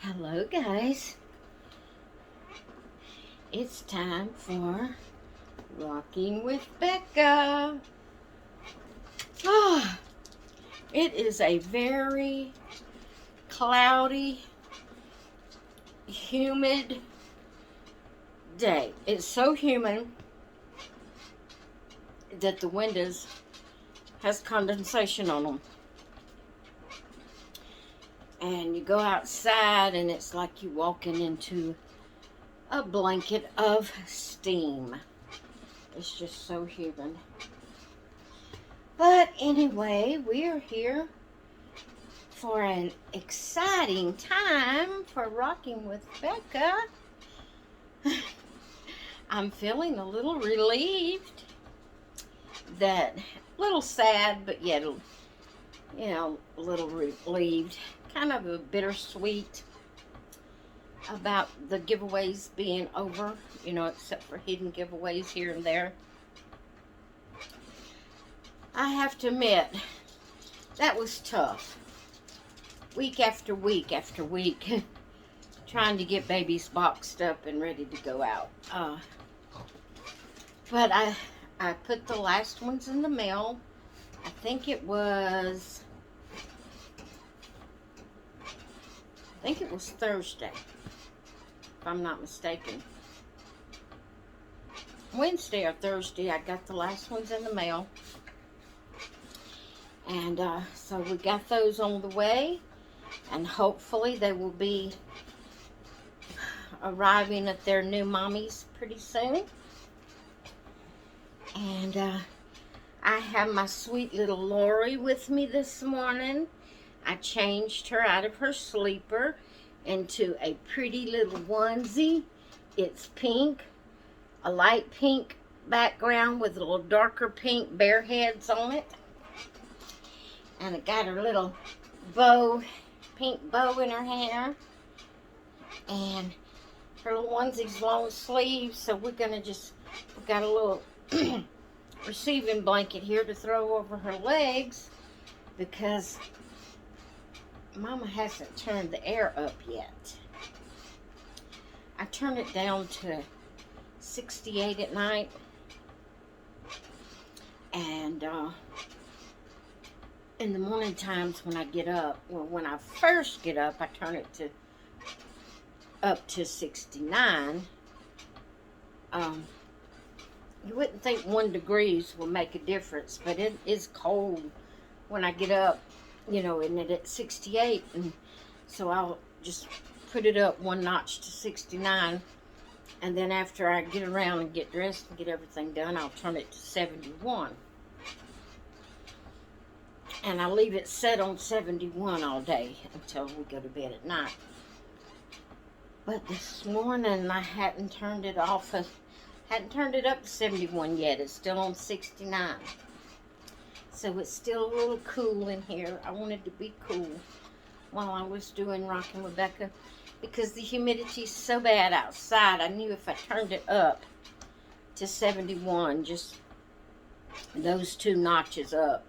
Hello guys, it's time for Rocking with Becca. Ah, it is a very cloudy, humid day. It's so humid that the windows has condensation on them. And you go outside and it's like you walking into a blanket of steam. It's just so humid. But anyway, we are here for an exciting time for Rocking with Becca. I'm feeling a little relieved, a little sad, but yet, a little relieved. Kind of a bittersweet about the giveaways being over, except for hidden giveaways here and there. I have to admit, that was tough. Week after week after week, trying to get babies boxed up and ready to go out. But I put the last ones in the mail. I think it was Thursday, if I'm not mistaken. Wednesday or Thursday, I got the last ones in the mail. And so we got those on the way. And hopefully they will be arriving at their new mommies pretty soon. And I have my sweet little Lori with me this morning. I changed her out of her sleeper into a pretty little onesie. It's pink, a light pink background with a little darker pink bear heads on it. And it got her little pink bow in her hair. And her little onesie's long sleeves, so we got a little receiving blanket here to throw over her legs because Mama hasn't turned the air up yet. I turn it down to 68 at night. And in the morning times when I get up, when I first get up, I turn it up to 69. You wouldn't think 1 degree will make a difference, but it is cold when I get up, and it at 68, and so I'll just put it up 1 notch to 69, and then after I get around and get dressed and get everything done, I'll turn it to 71. And I leave it set on 71 all day until we go to bed at night. But this morning I hadn't turned it up to 71 yet. It's still on 69. So it's still a little cool in here. I wanted to be cool while I was doing Rocking with Becca because the humidity's so bad outside. I knew if I turned it up to 71, just those 2 notches up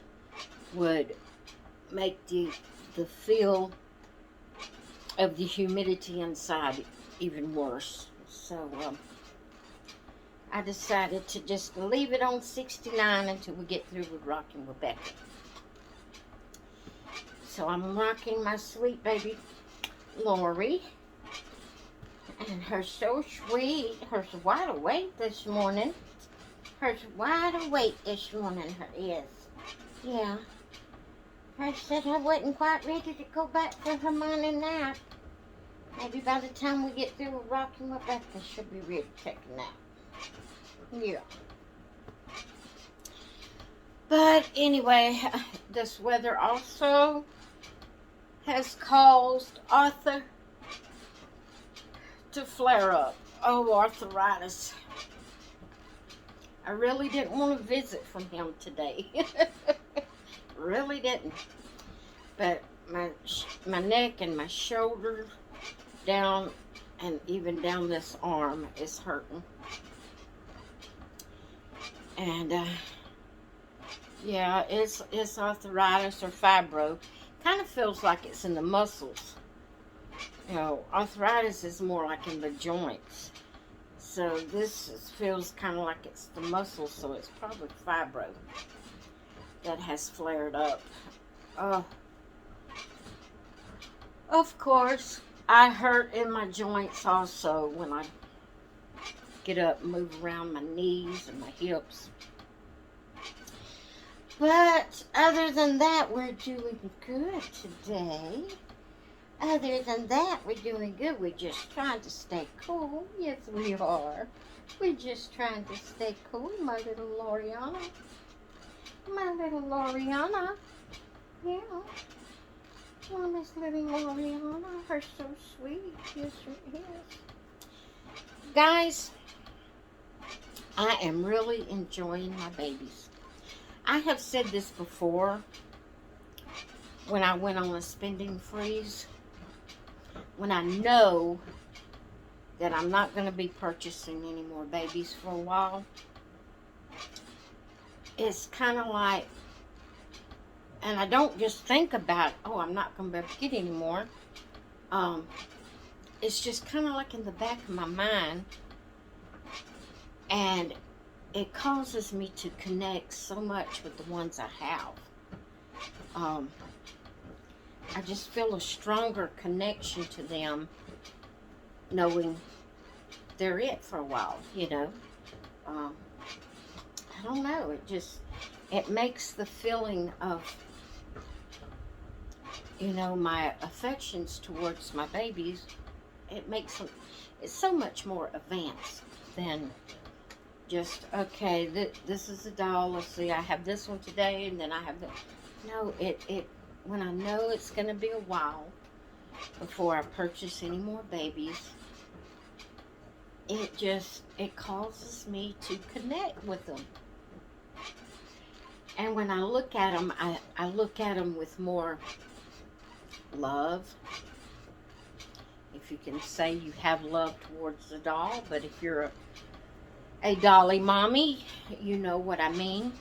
would make the feel of the humidity inside even worse. So I decided to just leave it on 69 until we get through with Rocking with Becca. So I'm rocking my sweet baby Lori. And her's so sweet. Her's wide awake this morning. Her is. Yeah. Her said I wasn't quite ready to go back for her morning nap. Maybe by the time we get through with Rocking with Becca, she'll be ready to take a nap. Yeah. But anyway, this weather also has caused Arthur to flare up. Oh, arthritis. I really didn't want to visit from him today. Really didn't. But my neck and my shoulder down and even down this arm is hurting. And yeah, it's arthritis or fibro. Kind of feels like it's in the muscles You know, arthritis is more like in the joints. So feels kind of like it's the muscle, so it's probably fibro that has flared up. Of course, I hurt in my joints also when I get up and move around my knees and my hips. But other than that, we're doing good today. Other than that, we're doing good. We're just trying to stay cool. Yes, we are. We're just trying to stay cool, my little Loriana. My little Loriana. Yeah. Oh, Miss little Loriana. Her so sweet. Yes, she is. Guys, I am really enjoying my babies. I have said this before when I went on a spending freeze. When I know that I'm not going to be purchasing any more babies for a while, it's kind of like, and I don't just think about, oh, I'm not going to be able to get any more. It's just kind of like in the back of my mind, and it causes me to connect so much with the ones I have. I just feel a stronger connection to them, knowing they're it for a while, you know. I don't know, it makes the feeling of, you know, my affections towards my babies, it's so much more advanced than just, okay, this is a doll, let's see, I have this one today, and then I have no, when I know it's going to be a while before I purchase any more babies, it causes me to connect with them. And when I look at them, I look at them with more love. If you can say you have love towards the doll, but if you're a dolly mommy, you know what I mean.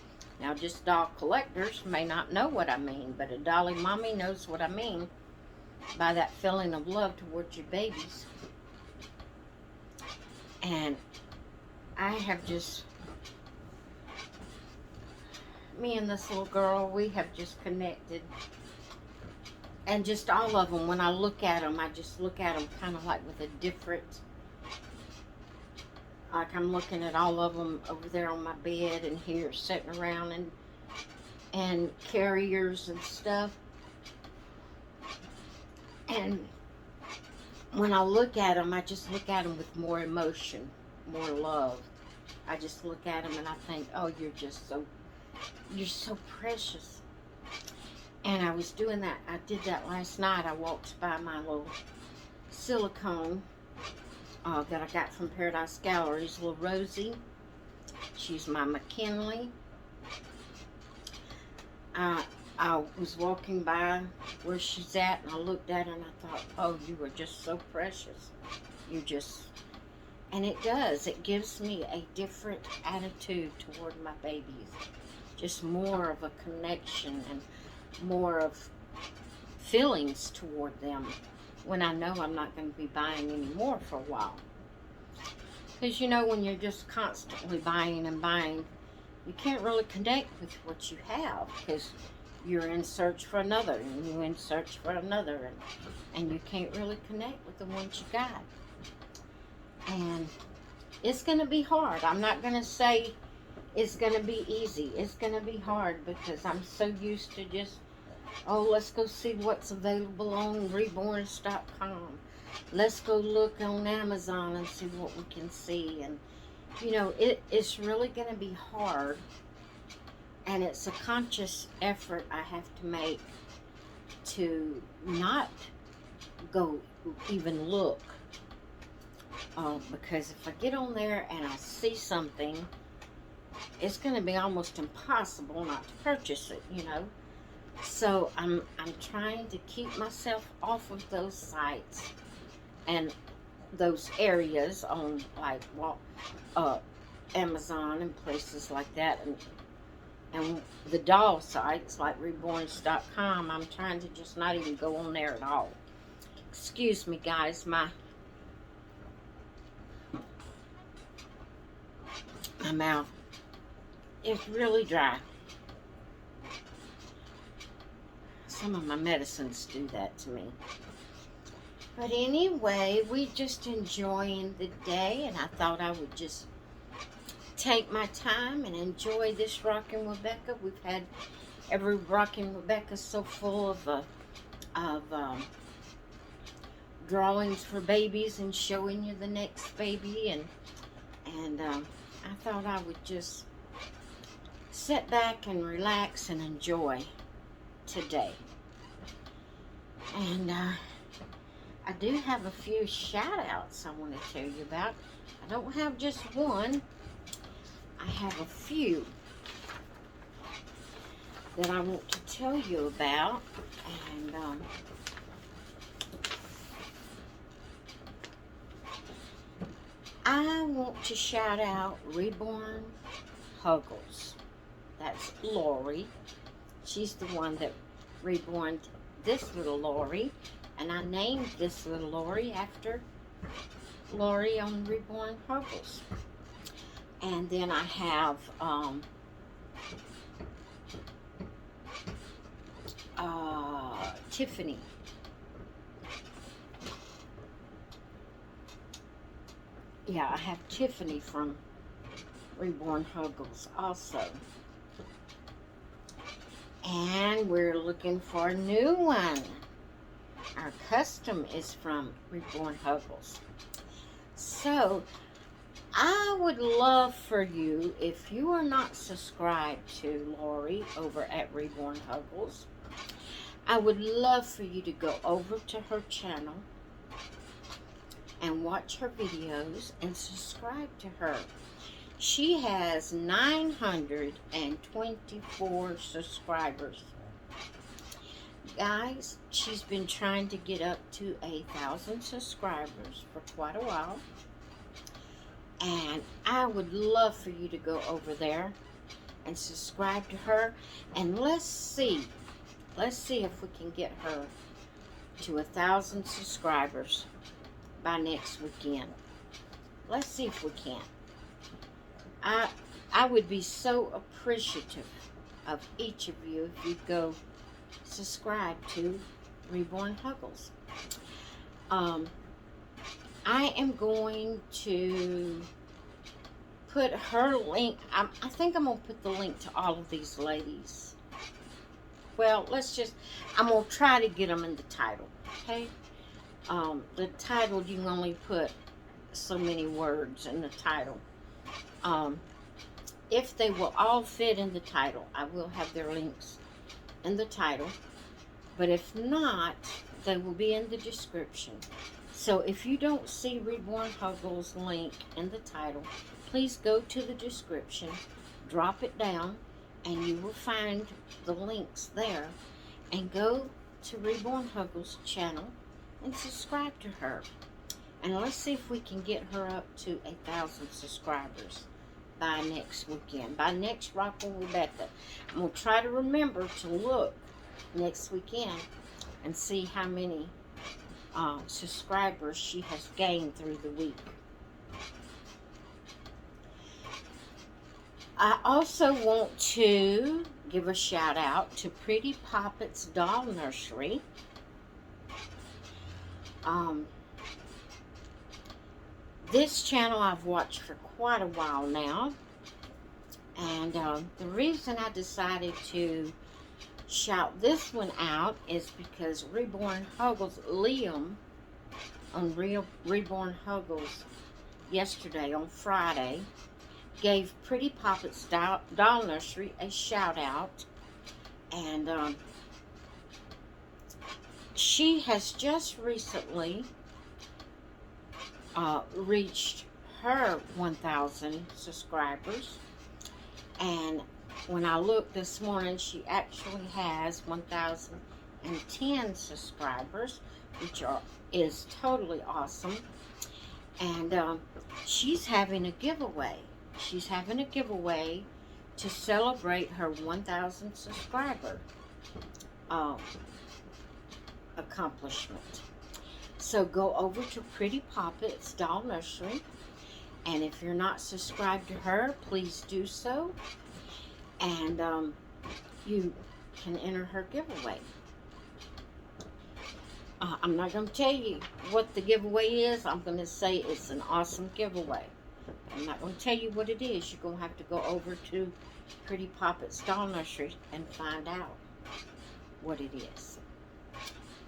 Now, just doll collectors may not know what I mean, but a dolly mommy knows what I mean by that feeling of love towards your babies. And I have just, me and this little girl, we have just connected. And just all of them, when I look at them, I just look at them kind of like with a different, like I'm looking at all of them over there on my bed and here sitting around and carriers and stuff. And when I look at them, I just look at them with more emotion, more love. I just look at them and I think, oh, you're so precious. And I was doing that, I did that last night. I walked by my little silicone that I got from Paradise Galleries, little Rosie. She's my McKinley. I was walking by where she's at, and I looked at her and I thought, oh, you are just so precious. And it does. It gives me a different attitude toward my babies. Just more of a connection and more of feelings toward them when I know I'm not going to be buying any more for a while. Because, you know, when you're just constantly buying and buying, you can't really connect with what you have, because you're in search for another, and you're in search for another, and you can't really connect with the ones you got. And it's going to be hard. I'm not going to say it's going to be easy. It's going to be hard, because I'm so used to just, oh, let's go see what's available on reborns.com. Let's go look on Amazon and see what we can see. And, you know, it's really going to be hard. And it's a conscious effort I have to make to not go even look. Because if I get on there and I see something, it's going to be almost impossible not to purchase it, you know. So I'm trying to keep myself off of those sites and those areas on like Amazon and places like that, and the doll sites like reborns.com. I'm trying to just not even go on there at all. Excuse me, guys. My mouth is really dry. Some of my medicines do that to me. But anyway, we just enjoying the day, and I thought I would just take my time and enjoy this Rockin' with Becca. We've had every Rockin' with Becca so full of drawings for babies and showing you the next baby, and I thought I would just sit back and relax and enjoy today. And I do have a few shout outs I want to tell you about. I don't have just one, I have a few that I want to tell you about. And I want to shout out Reborn Huggles. That's Lori. She's the one that reborn this little Lori, and I named this little Lori after Lori on Reborn Huggles. And then I have Tiffany. Yeah, I have Tiffany from Reborn Huggles also. And we're looking for a new one. Our custom is from Reborn Huggles. So, I would love for you, if you are not subscribed to Lori over at Reborn Huggles, I would love for you to go over to her channel and watch her videos and subscribe to her. She has 924 subscribers. Guys, she's been trying to get up to 1,000 subscribers for quite a while. And I would love for you to go over there and subscribe to her. And let's see if we can get her to 1,000 subscribers by next weekend. Let's see if we can. I would be so appreciative of each of you if you'd go subscribe to Reborn Huggles. I am going to put her link. I think I'm going to put the link to all of these ladies. Well, I'm going to try to get them in the title, okay? The title, you can only put so many words in the title. If they will all fit in the title, I will have their links in the title. But if not, they will be in the description. So if you don't see Reborn Huggles link in the title, please go to the description, drop it down, and you will find the links there. And go to Reborn Huggles channel and subscribe to her. And let's see if we can get her up to 1,000 subscribers by next weekend. By next Rockin' with Becca. I'm going to try to remember to look next weekend and see how many subscribers she has gained through the week. I also want to give a shout out to Pretty Poppets Doll Nursery. This channel I've watched for quite a while now, and the reason I decided to shout this one out is because Reborn Huggles, Liam on Reborn Huggles yesterday on Friday gave Pretty Poppets Doll Nursery a shout out, and she has just recently reached her 1,000 subscribers, and when I looked this morning, she actually has 1,010 subscribers, which is totally awesome. And she's having a giveaway. She's having a giveaway to celebrate her 1,000 subscriber accomplishment. So go over to Pretty Poppet's Doll Nursery. And if you're not subscribed to her, please do so. And you can enter her giveaway. I'm not going to tell you what the giveaway is. I'm going to say it's an awesome giveaway. I'm not going to tell you what it is. You're going to have to go over to Pretty Poppet's Doll Nursery and find out what it is.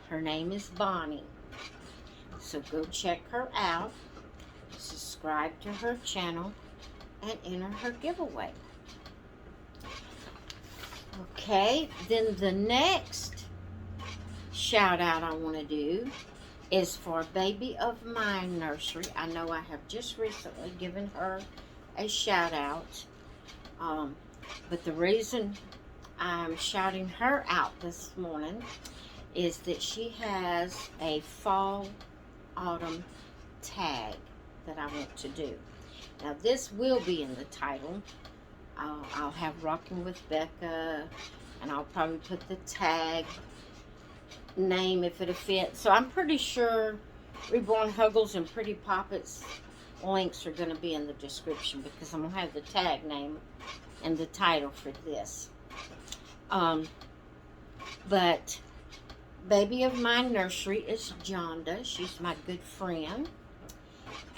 Her name is Bonnie. So go check her out, subscribe to her channel, and enter her giveaway. Okay, then the next shout out I want to do is for Baby of Mine Nursery. I know I have just recently given her a shout out, but the reason I'm shouting her out this morning is that she has a fall autumn tag that I want to do. Now this will be in the title. I'll have Rocking with Becca, and I'll probably put the tag name if it'll fit. So I'm pretty sure Reborn Huggles and Pretty Poppets links are going to be in the description, because I'm going to have the tag name and the title for this. But Baby of Mine Nursery is Jonda. She's my good friend.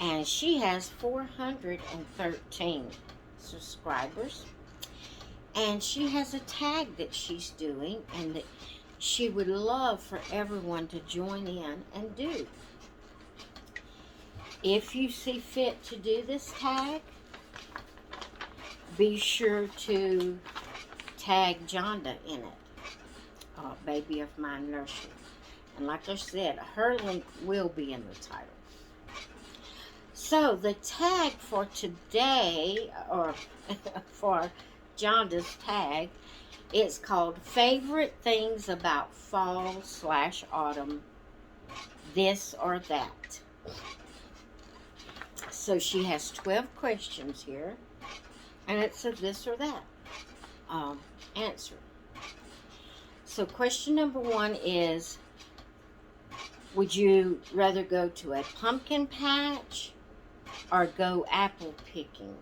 And she has 413 subscribers. And she has a tag that she's doing and that she would love for everyone to join in and do. If you see fit to do this tag, be sure to tag Jonda in it. Baby of Mine Nursery. And like I said, her link will be in the title. So the tag for today, or for Jonda's tag, it's called Favorite Things About Fall/Autumn, This or That. So she has 12 questions here, and it's a this or that answer. So question number 1 is, would you rather go to a pumpkin patch or go apple picking?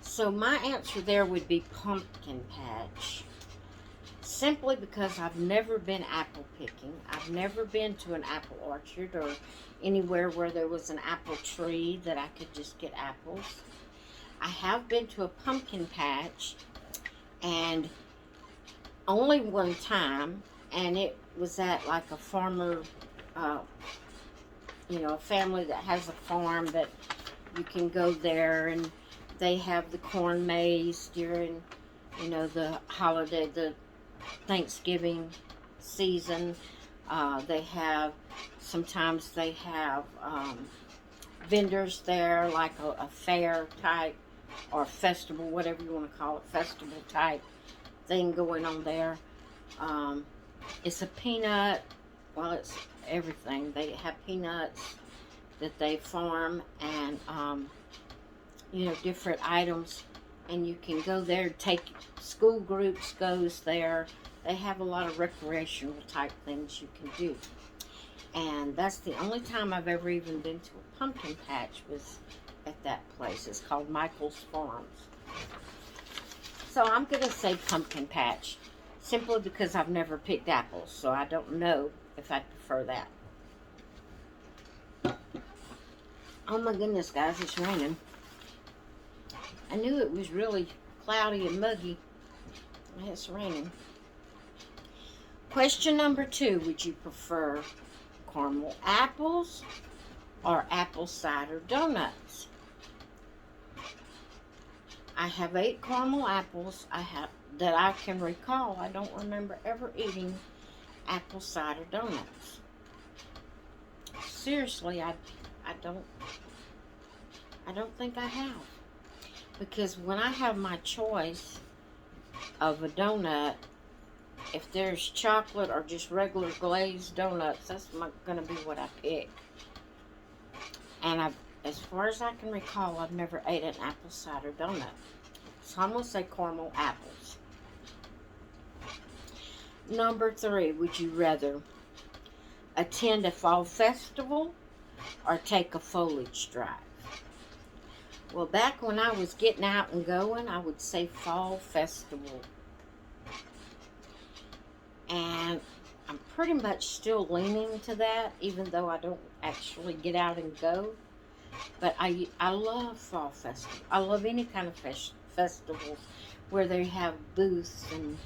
So my answer there would be pumpkin patch. Simply because I've never been apple picking. I've never been to an apple orchard or anywhere where there was an apple tree that I could just get apples. I have been to a pumpkin patch, and only one time, and it was at like a farmer, a family that has a farm that you can go there, and they have the corn maze during, the holiday, the Thanksgiving season. Sometimes they have vendors there, like a fair type or festival, whatever you want to call it, festival type thing going on there. It's a peanut, it's everything. They have peanuts that they farm, and different items, and you can go there. School groups goes there. They have a lot of recreational type things you can do, and that's the only time I've ever even been to a pumpkin patch was at that place. It's called Michael's Farms. So I'm gonna say pumpkin patch, simply because I've never picked apples, so I don't know if I prefer that. Oh my goodness, guys, it's raining. I knew it was really cloudy and muggy. It's raining. Question number 2. Would you prefer caramel apples or apple cider donuts? I have 8 caramel apples that I can recall. I don't remember ever eating apple cider donuts. Seriously, I don't think I have. Because when I have my choice of a donut, if there's chocolate or just regular glazed donuts, that's going to be what I pick. And as far as I can recall, I've never ate an apple cider donut. So I'm going to say caramel apples. Number 3, would you rather attend a fall festival or take a foliage drive? Well, back when I was getting out and going, I would say fall festival. And I'm pretty much still leaning to that, even though I don't actually get out and go. But I love fall festival. I love any kind of festivals where they have booths and,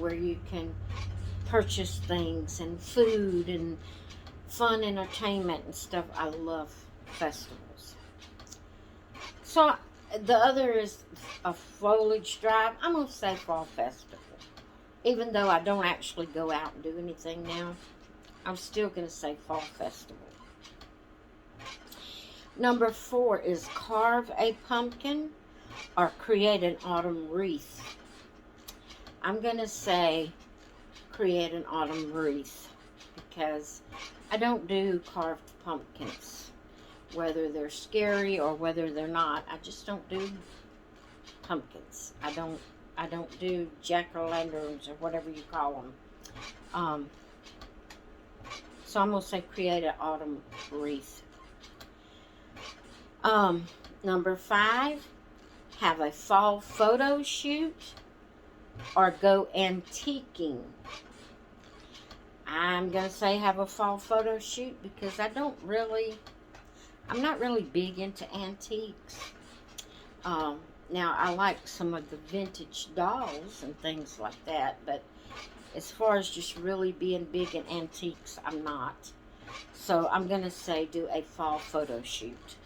where you can purchase things and food and fun entertainment and stuff. I love festivals. So the other is a foliage drive. I'm going to say fall festival. Even though I don't actually go out and do anything now, I'm still going to say fall festival. Number 4 is carve a pumpkin or create an autumn wreath. I'm going to say create an autumn wreath because I don't do carved pumpkins. Whether they're scary or whether they're not, I just don't do pumpkins. I don't do jack-o'-lanterns or whatever you call them. So I'm going to say create an autumn wreath. Number 5, have a fall photo shoot or go antiquing. I'm going to say have a fall photo shoot because I'm not really big into antiques. Now, I like some of the vintage dolls and things like that, but as far as just really being big in antiques, I'm not. So I'm going to say do a fall photo shoot.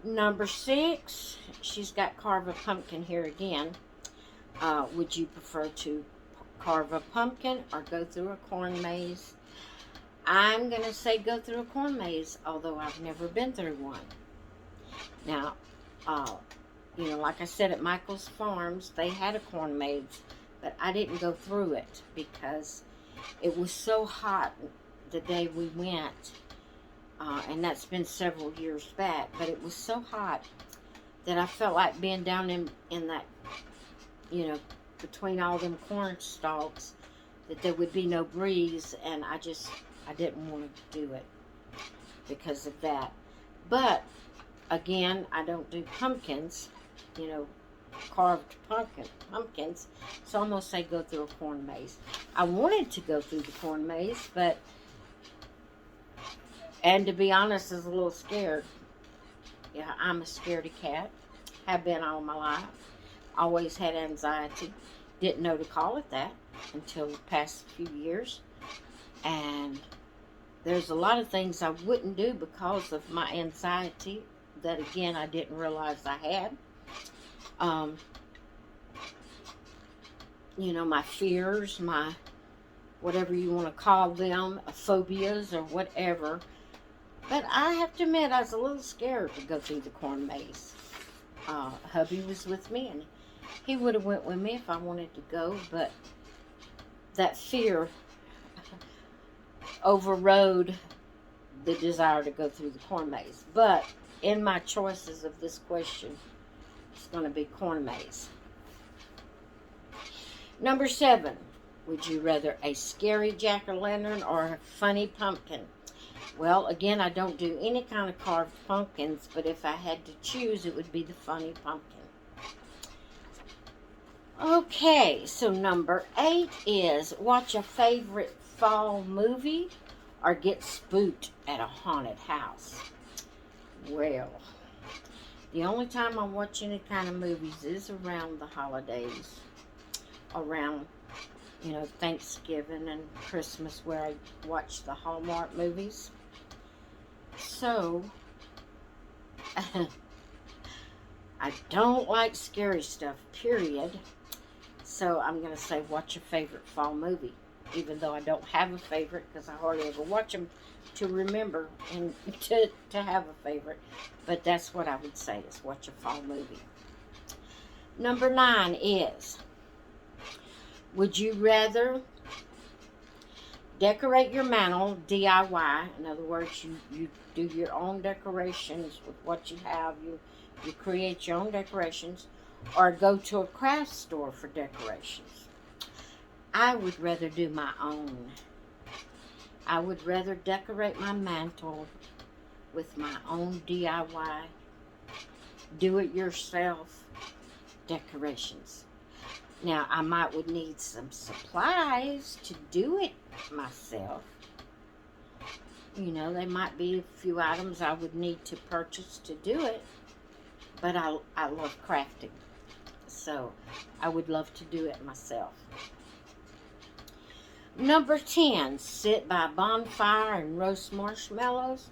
Number 6, she's got carve a pumpkin here again. Would you prefer to carve a pumpkin or go through a corn maze? I'm going to say go through a corn maze, although I've never been through one. Now, like I said, at Michael's Farms, they had a corn maze, but I didn't go through it because it was so hot the day we went, and that's been several years back, but it was so hot that I felt like being down in that, between all them corn stalks, that there would be no breeze, and I didn't want to do it because of that. But again, I don't do pumpkins, carved pumpkins, so I'm going to say go through a corn maze. I wanted to go through the corn maze, and to be honest, I was a little scared. Yeah, I'm a scaredy cat, have been all my life, always had anxiety, didn't know to call it that until the past few years, and there's a lot of things I wouldn't do because of my anxiety that, again, I didn't realize I had. My fears, my whatever you want to call them, phobias or whatever. But I have to admit, I was a little scared to go through the corn maze. Hubby was with me, and he would have went with me if I wanted to go, but that fear overrode the desire to go through the corn maze. But in my choices of this question, it's going to be corn maze. Number 7, would you rather a scary jack-o'-lantern or a funny pumpkin? Well, again, I don't do any kind of carved pumpkins, but if I had to choose, it would be the funny pumpkin. Okay, so number 8 is watch a favorite fall movie or get spooked at a haunted house. Well, the only time I watch any kind of movies is around the holidays, around, Thanksgiving and Christmas, where I watch the Hallmark movies. So, I don't like scary stuff, period. So I'm going to say watch a favorite fall movie, even though I don't have a favorite because I hardly ever watch them to remember and to have a favorite. But that's what I would say, is watch a fall movie. Number 9 is, would you rather decorate your mantle DIY? In other words, you do your own decorations with what you have. You create your own decorations, or go to a craft store for decorations. I would rather do my own. I would rather decorate my mantle with my own DIY, do-it-yourself decorations. Now, I would need some supplies to do it myself. You know, there might be a few items I would need to purchase to do it, but I love crafting, so I would love to do it myself. Number 10, sit by a bonfire and roast marshmallows,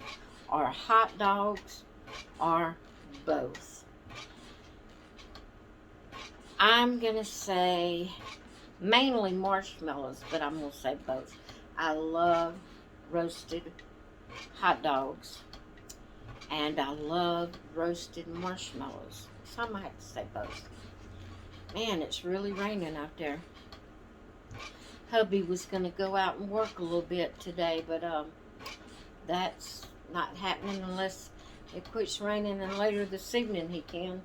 or hot dogs, or both. I'm going to say mainly marshmallows, but I'm going to say both. I love roasted hot dogs, and I love roasted marshmallows, so I might have to say both. Man, it's really raining out there. Hubby was going to go out and work a little bit today, but that's not happening unless it quits raining, and later this evening he can.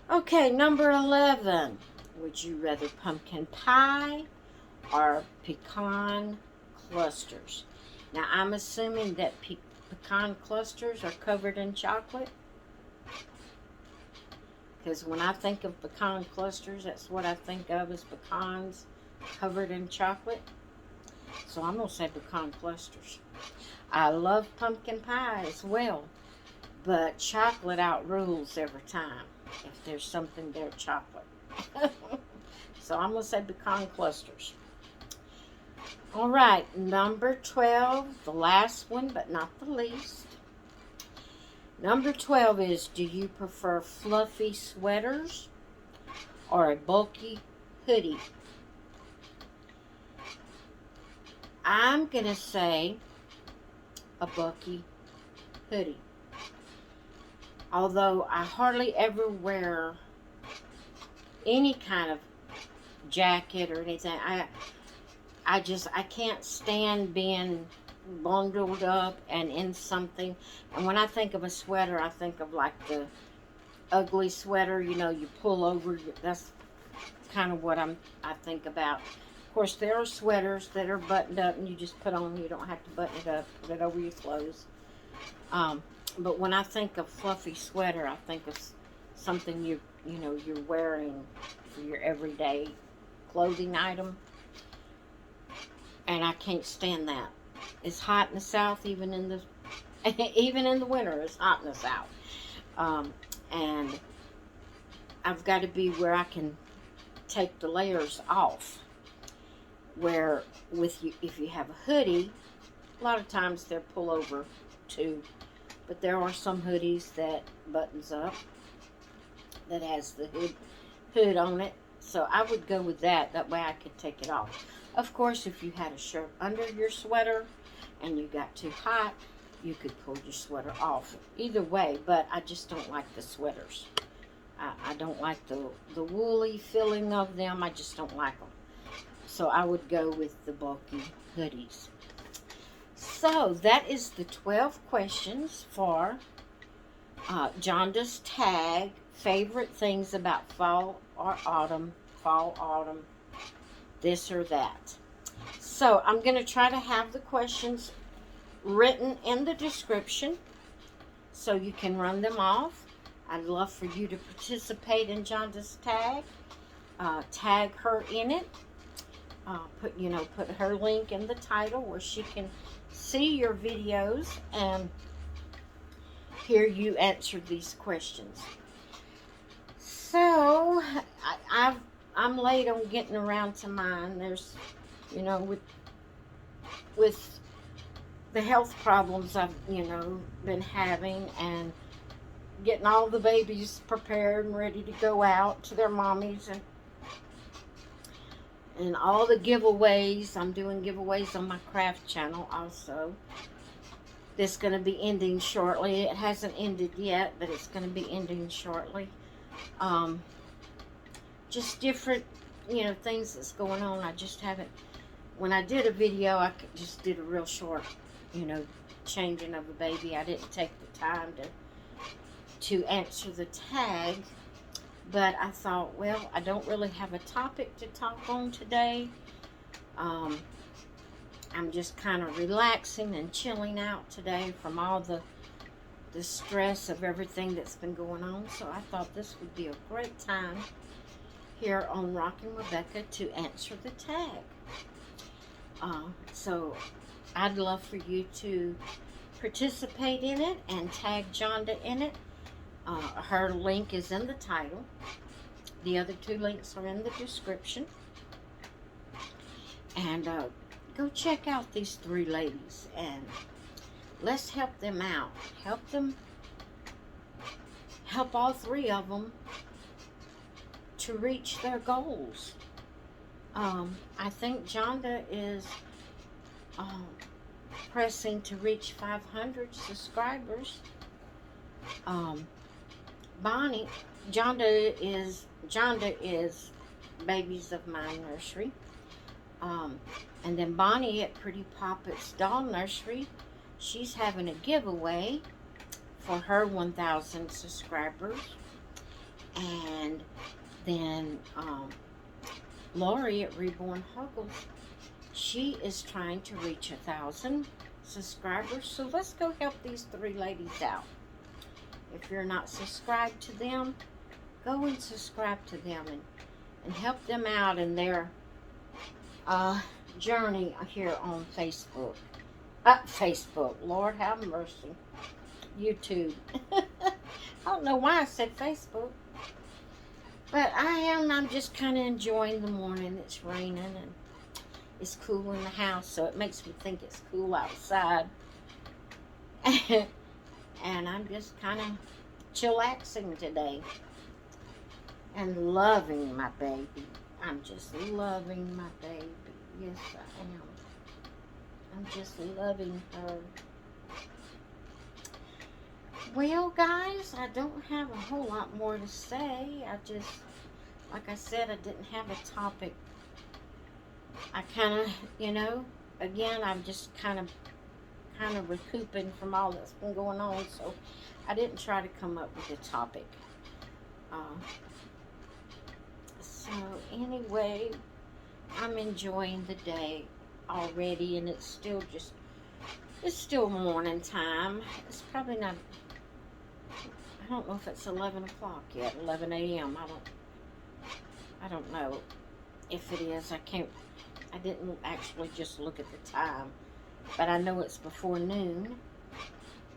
Okay, number 11. Would you rather pumpkin pie or pecan clusters? Now, I'm assuming that pecan clusters are covered in chocolate, because when I think of pecan clusters, that's what I think of, as pecans covered in chocolate. So I'm going to say pecan clusters. I love pumpkin pie as well, but chocolate outrules every time. If there's something there, chocolate. So I'm going to say pecan clusters. All right, number 12, the last one, but not the least. Number 12 is, do you prefer fluffy sweaters or a bulky hoodie? I'm going to say a bulky hoodie. Although I hardly ever wear any kind of jacket or anything. I can't stand being bundled up and in something. And when I think of a sweater, I think of like the ugly sweater, you know, you pull over. That's kind of what I think about. Of course, there are sweaters that are buttoned up and you just put on. You don't have to button it up, put it over your clothes. But when I think of fluffy sweater, I think of something you're wearing for your everyday clothing item. And I can't stand that. It's hot in the South, even in the winter. It's hot in the South, and I've got to be where I can take the layers off. Where if you have a hoodie, a lot of times they're pullover too, but there are some hoodies that buttons up, that has the hood on it. So I would go with that. That way I could take it off. Of course, if you had a shirt under your sweater and you got too hot, you could pull your sweater off. Either way, but I just don't like the sweaters. I don't like the woolly feeling of them. I just don't like them. So I would go with the bulky hoodies. So that is the 12 questions for Jonda's tag. Favorite things about fall or autumn, this or that. So I'm going to try to have the questions written in the description so you can run them off. I'd love for you to participate in Jonda's tag. Tag her in it. Put her link in the title where she can see your videos and hear you answer these questions. So I'm late on getting around to mine. There's, with the health problems I've, been having, and getting all the babies prepared and ready to go out to their mommies, and all the giveaways. I'm doing giveaways on my craft channel also. This is going to be ending shortly. It hasn't ended yet, but it's going to be ending shortly. Just different, things that's going on. I just haven't, when I did a video, I just did a real short, changing of a baby. I didn't take the time to answer the tag, But I thought, well, I don't really have a topic to talk on today. I'm just kind of relaxing and chilling out today from all the stress of everything that's been going on. So I thought this would be a great time here on Rockin' with Becca to answer the tag. So I'd love for you to participate in it and tag Jonda in it. Her link is in the title. The other two links are in the description. And go check out these three ladies and let's help them out. Help all three of them to reach their goals. I think Jonda is pressing to reach 500 subscribers. Jonda is Babies of My Nursery. And then Bonnie at Pretty Poppets Doll Nursery, she's having a giveaway for her 1,000 subscribers. And then Lori at Reborn Huggles, she is trying to reach 1,000 subscribers. So let's go help these three ladies out. If you're not subscribed to them, go and subscribe to them and help them out in their journey here on Facebook. Facebook, Lord have mercy. YouTube. I don't know why I said Facebook. But I'm just kind of enjoying the morning. It's raining and it's cool in the house, so it makes me think it's cool outside. And I'm just kind of chillaxing today and loving my baby. I'm just loving my baby. Yes, I am. I'm just loving her. Well, guys, I don't have a whole lot more to say. Like I said, I didn't have a topic. I kind of, again, I'm just kind of recouping from all that's been going on, so I didn't try to come up with a topic. So anyway, I'm enjoying the day already, and it's still morning time. It's probably not, I don't know if it's 11 o'clock yet, 11 a.m. I don't know if it is. I didn't actually just look at the time, but I know it's before noon,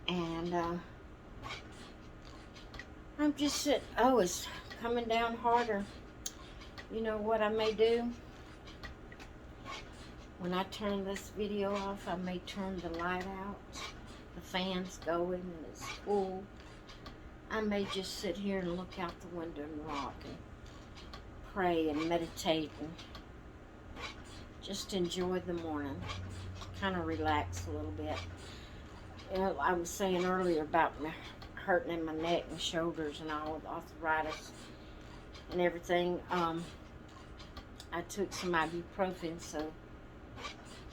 and I'm just sitting. Oh, it's coming down harder. You know what I may do? When I turn this video off, I may turn the light out. The fan's going and it's cool. I may just sit here and look out the window and rock and pray and meditate and just enjoy the morning. Kind of relax a little bit. I was saying earlier about me hurting in my neck and shoulders and all, arthritis and everything. I took some ibuprofen, so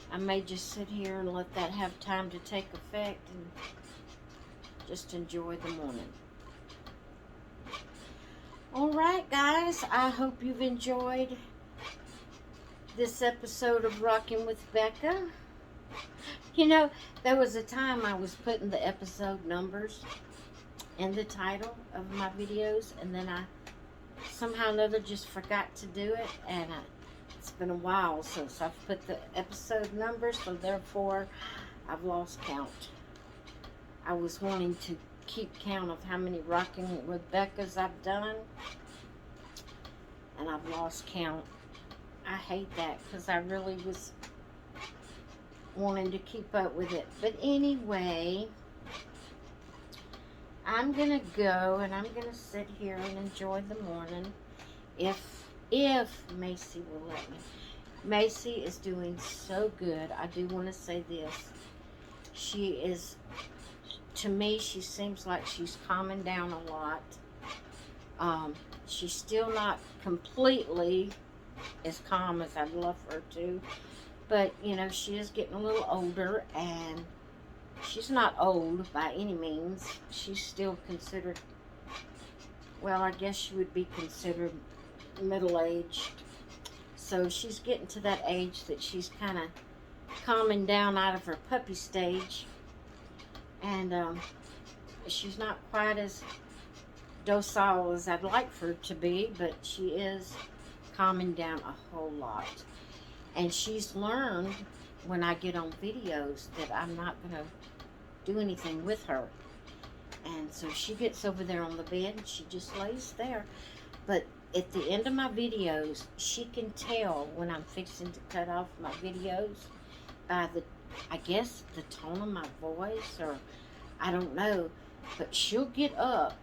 I may just sit here and let that have time to take effect and just enjoy the morning. Alright, guys, I hope you've enjoyed this episode of Rockin' with Becca. There was a time I was putting the episode numbers in the title of my videos, and then I somehow or another just forgot to do it, and it's been a while since I've put the episode numbers, so therefore I've lost count. I was wanting to keep count of how many Rockin' with Beccas I've done, and I've lost count. I hate that because I really was wanting to keep up with it. But anyway, I'm going to go and I'm going to sit here and enjoy the morning if Macy will let me. Macy is doing so good. I do want to say this. She is, to me, she seems like she's calming down a lot. She's still not completely as calm as I'd love her to. But, she is getting a little older, and she's not old by any means. She's still considered well, I guess she would be considered middle-aged. So she's getting to that age that she's kind of calming down out of her puppy stage. And she's not quite as docile as I'd like for her to be, but she is calming down a whole lot. And she's learned when I get on videos that I'm not going to do anything with her. And so she gets over there on the bed and she just lays there. But at the end of my videos, she can tell when I'm fixing to cut off my videos by the, I guess, the tone of my voice, or I don't know. But she'll get up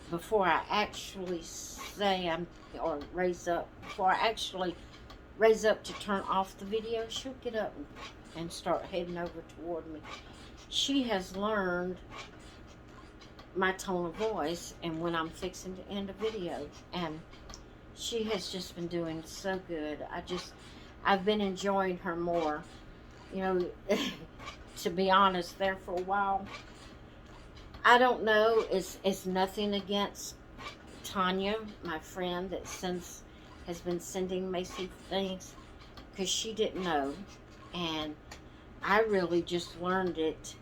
before I actually say or raise up, before I actually raise up to turn off the video, she'll get up and start heading over toward me. She has learned my tone of voice and when I'm fixing to end a video, and she has just been doing so good. I've been enjoying her more, you know. To be honest, there for a while, I don't know, it's nothing against Tanya, my friend that has been sending Macy things, because she didn't know, and I really just learned it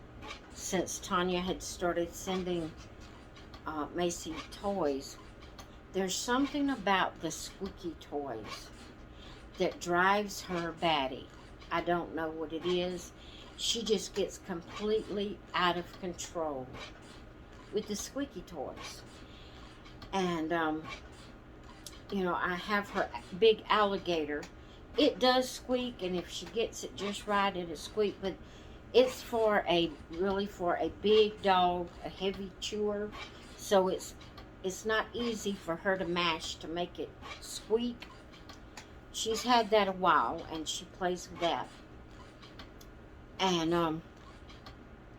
since Tanya had started sending Macy toys. There's something about the squeaky toys that drives her batty. I don't know what it is. She just gets completely out of control with the squeaky toys. And you know, I have her big alligator. It does squeak, and if she gets it just right, it'll squeak, but it's really for a big dog, a heavy chewer. So it's not easy for her to mash to make it squeak. She's had that a while, and she plays with that. And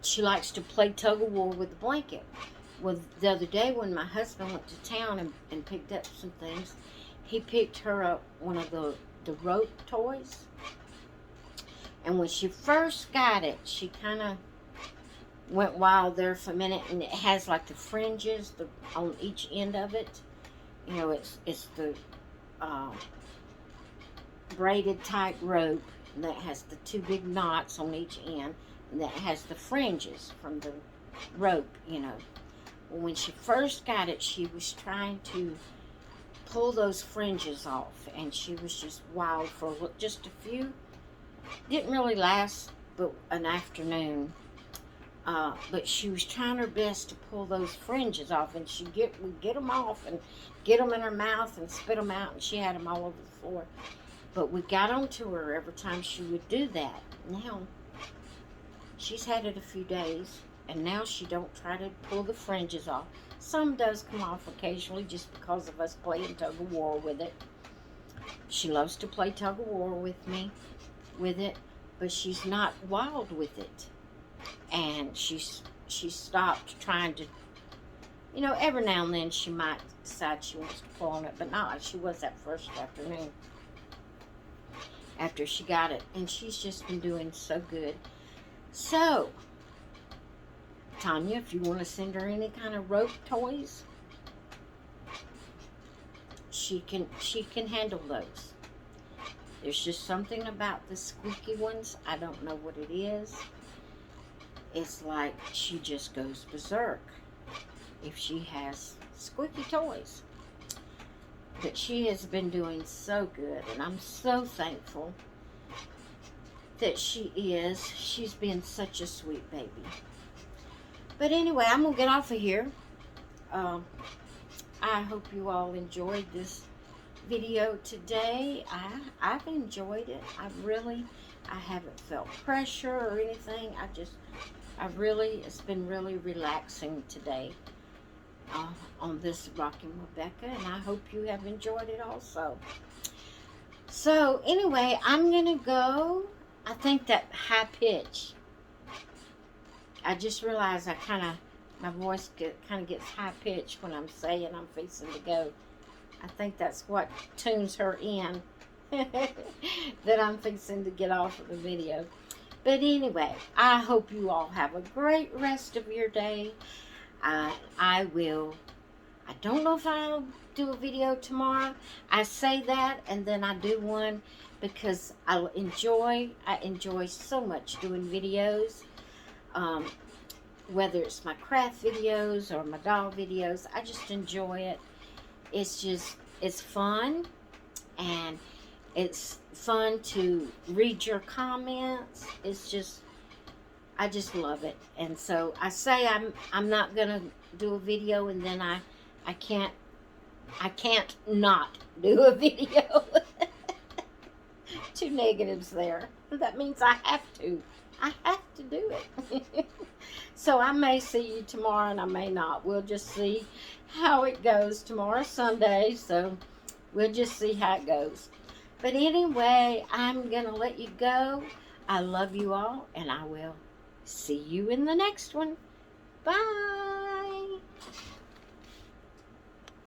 she likes to play tug of war with the blanket. Well, the other day when my husband went to town and picked up some things, he picked her up one of the rope toys. And when she first got it, she kind of went wild there for a minute, and it has like the fringes on each end of it. You know, it's the braided type rope that has the two big knots on each end, and that has the fringes from the rope, you know. Well, when she first got it, she was trying to pull those fringes off, and she was just wild for just a few. Didn't really last but an afternoon, but she was trying her best to pull those fringes off, and would get them off and get them in her mouth and spit them out, and she had them all over the floor. But we got onto her every time she would do that. Now, she's had it a few days, and now she don't try to pull the fringes off. Some does come off occasionally just because of us playing tug of war with it. She loves to play tug of war with me, with it, but she's not wild with it. And she stopped trying to, you know, every now and then she might decide she wants to pull on it, but not like she was that first afternoon after she got it. And she's just been doing so good. So, Tanya, if you want to send her any kind of rope toys, she can handle those. There's just something about the squeaky ones. I don't know what it is. It's like she just goes berserk if she has squeaky toys. But she has been doing so good, and I'm so thankful that she is. She's been such a sweet baby. But anyway, I'm going to get off of here. I hope you all enjoyed this video today. I've enjoyed it. I haven't felt pressure or anything. It's been really relaxing today on this Rocking with Becca, and I hope you have enjoyed it also. So anyway, I'm going to go. I think that high pitch, I just realized my voice kind of gets high pitched when I'm saying I'm fixing to go. I think that's what tunes her in, that I'm fixing to get off of the video. But anyway, I hope you all have a great rest of your day. I I don't know if I'll do a video tomorrow. I say that and then I do one because I enjoy so much doing videos. Whether it's my craft videos or my doll videos, I just enjoy it. It's fun, and it's fun to read your comments. I just love it. And so I say I'm not gonna do a video, and then I can't not do a video. Two negatives there. That means I have to do it. So I may see you tomorrow and I may not. We'll just see how it goes. Tomorrow's Sunday, so we'll just see how it goes. But anyway, I'm going to let you go. I love you all, and I will see you in the next one. Bye.